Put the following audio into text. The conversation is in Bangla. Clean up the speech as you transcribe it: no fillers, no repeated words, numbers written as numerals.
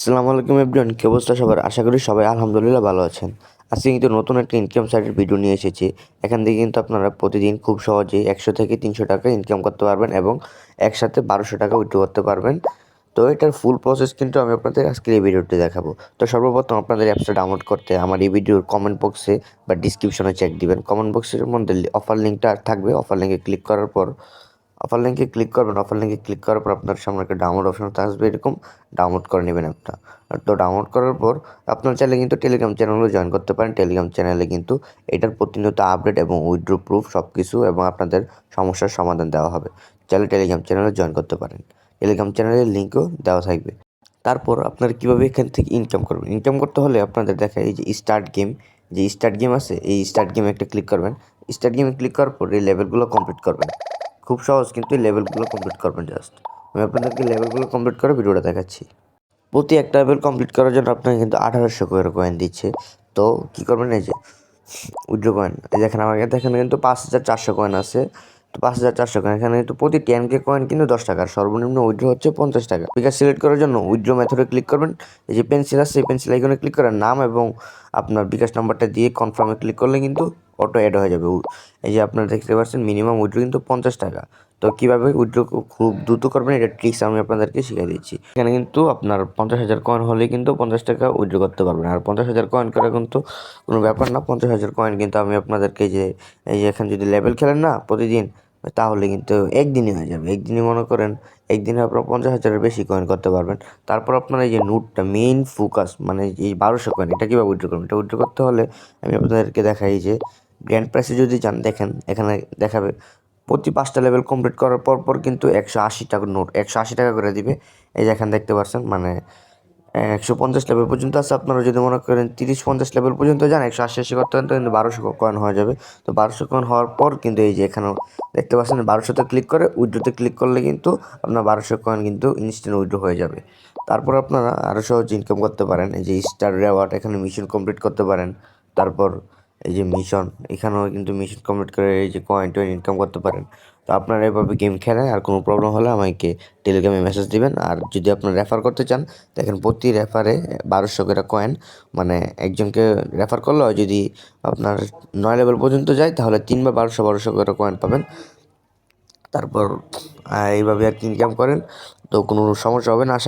আসসালামু আলাইকুম এভরিওয়ান, কি অবস্থা সবার? আশা করি সবাই আলহামদুলিল্লাহ ভালো আছেন। আজকে কিন্তু নতুন একটা ইনকাম সাইটের ভিডিও নিয়ে এসেছি। এখান থেকে কিন্তু আপনারা প্রতিদিন খুব সহজেই 100 থেকে 300 টাকা ইনকাম করতে পারবেন এবং একসাথে 1200 টাকা উইথড্র করতে পারবেন। তো এটার ফুল প্রসেস কিন্তু আমি আপনাদের আজকের এই ভিডিওতে দেখাবো। তো সর্বপ্রথম আপনাদের অ্যাপসটা ডাউনলোড করতে আমার এই ভিডিওর কমেন্ট বক্সে বা ডিসক্রিপশনে চেক দিবেন। কমেন্ট বক্সের মধ্যে অফার লিঙ্কটা থাকবে। অফার লিঙ্কে ক্লিক করার পর অফার লিঙ্কে ক্লিক করবেন। অফার লিঙ্কে ক্লিক করার পর আপনার সামনে একটা ডাউনলোড অপশন আসবে, এরকম ডাউনলোড করে নেবেন অ্যাপটা। তো ডাউনলোড করার পর আপনার চাইলে কিন্তু টেলিগ্রাম চ্যানেলও জয়েন করতে পারেন। টেলিগ্রাম চ্যানেলে কিন্তু এটার প্রতিনিয়ত আপডেট এবং উইথড্র প্রুফ সব কিছু এবং আপনাদের সমস্যার সমাধান দেওয়া হবে। চাইলে টেলিগ্রাম চ্যানেলে জয়েন করতে পারেন। টেলিগ্রাম চ্যানেলের লিঙ্কও দেওয়া থাকবে। তারপর আপনারা কীভাবে এখান থেকে ইনকাম করবেন? ইনকাম করতে হলে আপনাদের দেখা এই যে স্টার্ট গেম, যে স্টার্ট গেম আছে, এই স্টার্ট গেমে একটা ক্লিক করবেন। স্টার্ট গেমে ক্লিক করার পর এই লেভেলগুলো কমপ্লিট করবেন। খুব সহজ, কিন্তু এই লেভেলগুলো কমপ্লিট করবেন জাস্ট। আমি আপনাদেরকে লেভেলগুলো কমপ্লিট করে ভিডিওটা দেখাচ্ছি। প্রতি একটা লেভেল কমপ্লিট করার জন্য আপনাকে কিন্তু 1800 করে কয়েন দিচ্ছে। তো কী করবেন, এই যে উইথড্র কয়েন, এই দেখেন আমার কাছে এখানে কিন্তু 5400 কয়েন আছে। তো 5400 কয়েন, এখানে কিন্তু প্রতি 10K কয়েন কিন্তু 10 টাকা, সর্বনিম্ন উইথড্র হচ্ছে 50 টাকা। ফিগার সিলেক্ট করার জন্য উইথড্র মেথডে ক্লিক করবেন। এই যে পেন্সিল আছে, এই পেন্সিল আইকনে ক্লিক করেন, নাম এবং আপনার বিকাশ নাম্বারটা দিয়ে কনফার্মে ক্লিক করলে কিন্তু অটো অ্যাড হয়ে যাবে। এই যে আপনারা দেখতে পাচ্ছেন মিনিমাম উইথড্র কিন্তু 50 টাকা। তো কীভাবে উইথড্র খুব দ্রুত করবেন এটা ট্রিক্স আমি আপনাদেরকে শিখিয়ে দিচ্ছি। এখানে কিন্তু আপনার 50,000 কয়েন হলে কিন্তু 50 টাকা উইথড্র করতে পারবেন। আর 50,000 কয়েন করা কিন্তু কোনো ব্যাপার না। 50,000 কয়েন কিন্তু আমি আপনাদেরকে এই যে এখানে যদি লেভেল খেলেন না প্রতিদিন, তাহলে কিন্তু একদিনই হয়ে যাবে। একদিনই মনে করেন, একদিনে আপনার 50,000-এর বেশি কয়েন করতে পারবেন। তারপর আপনার এই যে নোটটা মেইন ফোকাস, মানে এই 1200 কয়েন, এটা কীভাবে উইথড্র করবেন? এটা উইথড্র করতে হলে আমি আপনাদেরকে দেখাই যে গ্র্যান্ড প্রাইসে যদি যান, দেখেন এখানে দেখাবে প্রতি 5টা লেভেল কমপ্লিট করার পর কিন্তু 180 টাকার নোট 180 টাকা করে দিবে। এই যে এখানে দেখতে পাচ্ছেন, মানে 150 লেভেল পর্যন্ত আছে। আপনারা যদি মনে করেন 30-50 লেভেল পর্যন্ত যান, 180 করতে তো কিন্তু 1200 কয়েন হয়ে যাবে। তো 1200 কয়েন হওয়ার পর কিন্তু এই যে এখানেও দেখতে পাচ্ছেন 1200-তে ক্লিক করে উইথড্রোতে ক্লিক করলে কিন্তু আপনার 1200 কয়েন কিন্তু ইনস্ট্যান্ট উইথড্রো হয়ে যাবে। তারপর আপনারা আরও সহজ ইনকাম করতে পারেন। এই যে স্টার রেওয়ার্ড, এখানে মিশন কমপ্লিট করতে পারেন। তারপর এই যে মিশন, এখানেও কিন্তু মিশন কমপ্লিট করে এই যে কয়েন টয়েন ইনকাম করতে পারেন। তো আপনারা এভাবে গেম খেলেন, আর কোনো প্রবলেম হলে আমাকে টেলিগ্রামে মেসেজ দিবেন। আর যদি আপনারা রেফার করতে চান, দেখেন প্রতি রেফারে 1200 করে কয়েন, মানে একজনকে রেফার করলে যদি আপনার 9 লেভেল পর্যন্ত যায়, তাহলে 3 বা 1200 করে কয়েন পাবেন। তারপর এইভাবে আর কি ইনকাম করেন, তো কোনো সমস্যা হবে না আশা